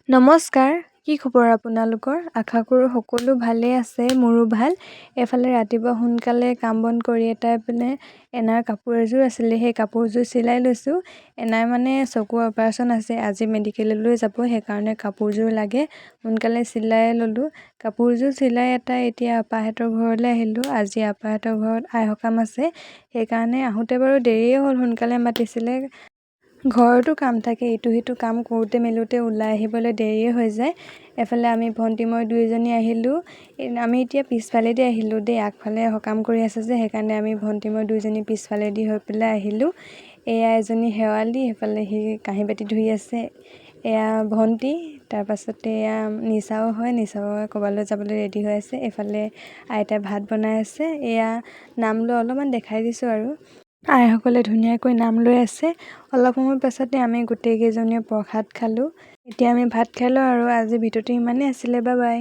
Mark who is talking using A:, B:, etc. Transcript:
A: নমস্কাৰ, কি খবৰ আপোনালোকৰ? আশা কৰোঁ সকলো ভালেই আছে, মোৰো ভাল। এফালে ৰাতিপুৱা সোনকালে কাম বন কৰি এটাই পিনে এনাৰ কাপোৰ এযোৰ আছিলে, সেই কাপোৰযোৰ চিলাই লৈছোঁ। এনাৰ মানে চকুৰ অপাৰেশ্যন আছে, আজি মেডিকেললৈ যাব, সেইকাৰণে কাপোৰযোৰ লাগে। সোনকালে চিলাই ল'লোঁ। কাপোৰযোৰ চিলাই এতিয়া আপাহঁতৰ ঘৰলৈ আহিলোঁ। আজি আপাহঁতৰ ঘৰত আই সকাম আছে, সেইকাৰণে আহোঁতে বাৰু দেৰিয়ে হ'ল, সোনকালে মাতিছিলে। ঘৰতো কাম থাকে, ইটো সিটো কাম কৰোঁতে মেলোঁতে ওলাই আহিবলৈ দেৰিয়ে হৈ যায়। এফালে আমি ভণ্টি মই দুয়োজনী আহিলোঁ। আমি এতিয়া পিছফালেদি আহিলোঁ দেই, আগফালে সকাম কৰি আছে যে, সেইকাৰণে আমি ভণ্টি মই দুয়োজনী পিছফালেদি হৈ পেলাই আহিলোঁ। এয়া এজনী শেৱালি, সেইফালে সি কাঁহী বাতি ধুই আছে। এয়া ভণ্টি, তাৰপাছতে এয়া নিচাও হয়, নিচাও ক'ৰবালৈ যাবলৈ ৰেডি হৈ আছে। এইফালে আইতাই ভাত বনাই আছে। এয়া নাম লৈ অলপমান দেখাই দিছোঁ আৰু। আইসকলে ধুনীয়াকৈ নাম লৈ আছে। অলপ সময় পাছতে আমি গোটেইকেইজনীয়ে প্ৰসাদ খালোঁ। এতিয়া আমি ভাত খাই লওঁ আৰু আজি ভিডিঅ'টো ইমানেই আছিলে, বাই বাই।